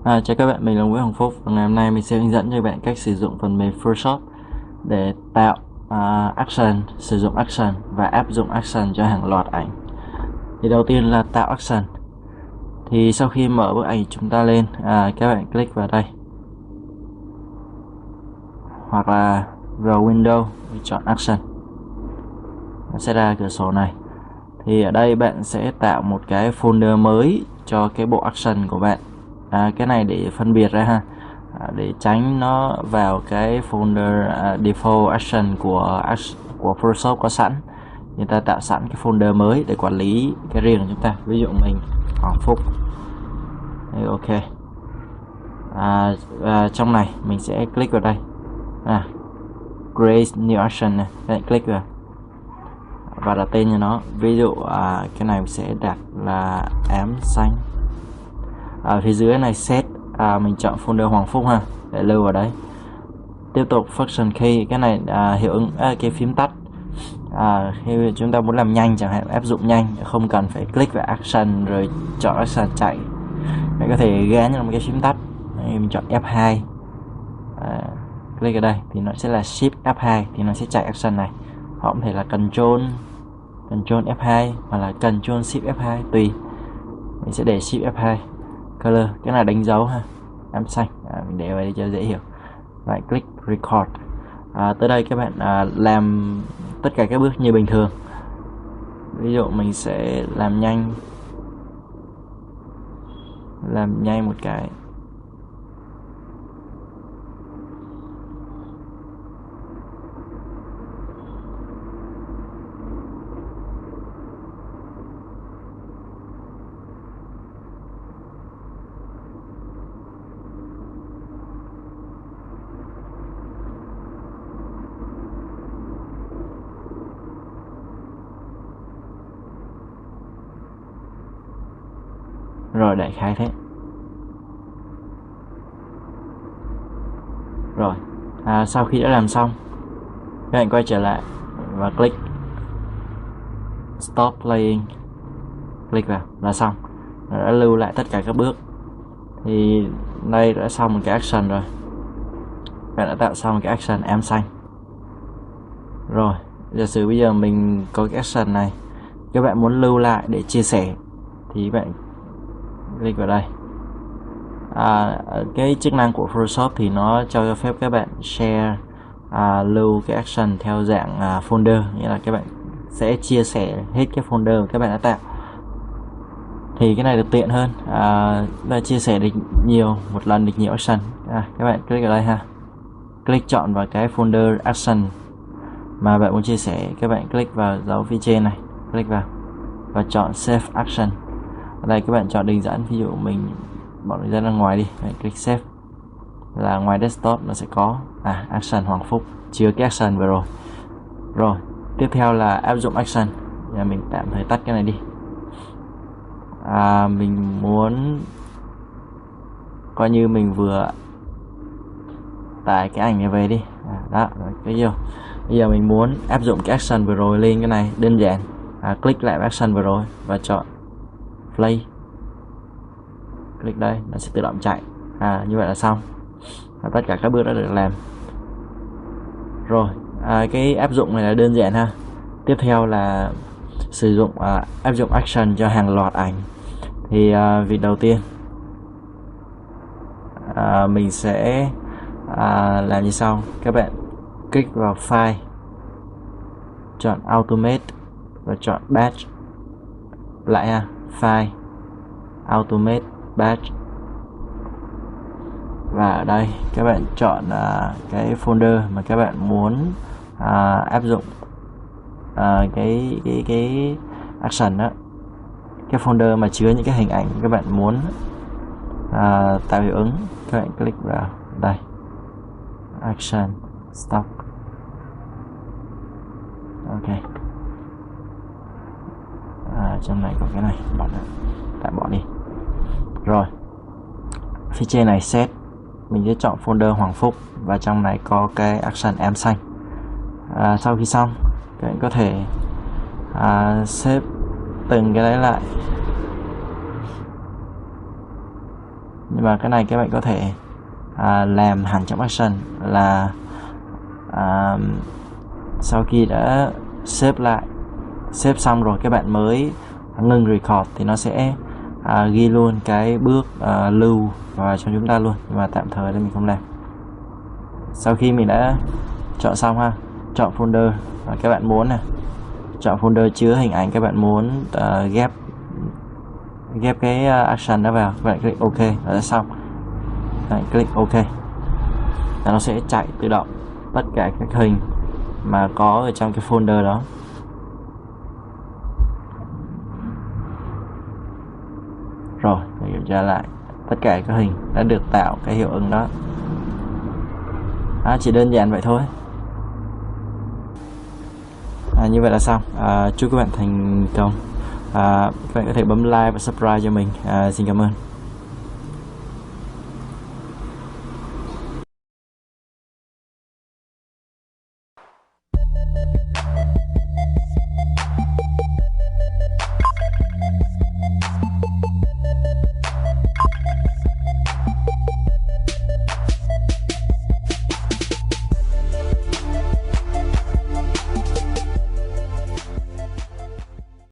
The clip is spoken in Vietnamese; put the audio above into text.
Chào các bạn, mình là Nguyễn Hồng Phúc và ngày hôm nay mình sẽ hướng dẫn cho các bạn cách sử dụng phần mềm Photoshop để tạo action, sử dụng action và áp dụng action cho hàng loạt ảnh. Thì đầu tiên là tạo action. Thì sau khi mở bức ảnh chúng ta lên, các bạn click vào đây hoặc là vào Windows chọn action, nó sẽ ra cửa sổ này. Thì ở đây bạn sẽ tạo một cái folder mới cho cái bộ action của bạn. Cái này để phân biệt ra ha, để tránh nó vào cái folder default action của Photoshop có sẵn. Người ta tạo sẵn cái folder mới để quản lý cái riêng của chúng ta. Ví dụ mình Hoàng Phúc. Đấy, ok. Trong này mình sẽ click vào đây, create new action này, các bạn click vào và đặt tên cho nó. Ví dụ cái này mình sẽ đặt là ám xanh. Ở phía dưới này set, mình chọn folder Hoàng Phúc ha, để lưu vào đấy. Tiếp tục function key, cái này hiệu ứng cái phím tắt. Khi chúng ta muốn làm nhanh chẳng hạn, áp dụng nhanh, không cần phải click vào action rồi chọn action chạy, bạn có thể gán vào một cái phím tắt. Mình chọn F2, click ở đây thì nó sẽ là shift F2 thì nó sẽ chạy action này. Hoặc có thể là control F2 hoặc là control shift F2 tùy. Mình sẽ để shift F2. Color, cái này đánh dấu ha, ám xanh, mình để vào đây cho dễ hiểu. Right click record. Tới đây các bạn làm tất cả các bước như bình thường. Ví dụ mình sẽ làm nhanh một cái. Rồi, đại khái thế. Rồi, sau khi đã làm xong, các bạn quay trở lại và click stop playing, click vào là xong. Nó đã lưu lại tất cả các bước. Thì đây đã xong một cái action rồi, bạn đã tạo xong một cái action ám xanh. Rồi, giả sử bây giờ mình có cái action này, các bạn muốn lưu lại để chia sẻ thì bạn click vào đây. Cái chức năng của Photoshop thì nó cho phép các bạn share, lưu cái action theo dạng folder, nghĩa là các bạn sẽ chia sẻ hết cái folder mà các bạn đã tạo. Thì cái này được tiện hơn, là chia sẻ được một lần được nhiều action. Các bạn click vào đây ha, click chọn vào cái folder action mà bạn muốn chia sẻ, các bạn click vào dấu phía trên này, click vào và chọn save action. Ở đây các bạn chọn đường dẫn, ví dụ mình bỏ đường dẫn ra ngoài đi, bạn click save là ngoài desktop nó sẽ có action Hoàng Phúc, chứa cái action vừa rồi. Rồi, tiếp theo là áp dụng action. Giờ mình tạm thời tắt cái này đi. Mình muốn coi như mình vừa tải cái ảnh này về đi. Đó, cái gì. Bây giờ mình muốn áp dụng cái action vừa rồi lên cái này, đơn giản. Click lại action vừa rồi và chọn play. Click đây, nó sẽ tự động chạy. Như vậy là xong. Tất cả các bước đã được làm. Rồi, cái áp dụng này là đơn giản ha. Tiếp theo là sử dụng áp dụng action cho hàng loạt ảnh. Thì việc đầu tiên mình sẽ làm như sau. Các bạn click vào file, chọn automate và chọn batch lại ha, file automate batch, và ở đây các bạn chọn cái folder mà các bạn muốn áp dụng cái action đó, cái folder mà chứa những cái hình ảnh các bạn muốn tạo hiệu ứng. Các bạn click vào đây, action stock, ok. Trong này có cái này, tạm bỏ đi. Rồi, phía trên này set, mình sẽ chọn folder Hoàng Phúc và trong này có cái action ám xanh. Sau khi xong, các bạn có thể xếp từng cái đấy lại Nhưng mà cái này các bạn có thể làm hẳn trong action là sau khi đã save xong rồi các bạn mới ngừng record thì nó sẽ ghi luôn cái bước lưu vào trong chúng ta luôn, nhưng mà tạm thời đây mình không làm. Sau khi mình đã chọn xong ha, chọn folder các bạn muốn nè, chọn folder chứa hình ảnh các bạn muốn ghép cái action đó vào, các bạn click OK là xong. Các bạn click OK là nó sẽ chạy tự động tất cả các hình mà có ở trong cái folder đó. Rồi mình kiểm tra lại tất cả các hình đã được tạo cái hiệu ứng đó. Chỉ đơn giản vậy thôi. Như vậy là xong. Chúc các bạn thành công. Các bạn có thể bấm like và subscribe cho mình. Xin cảm ơn.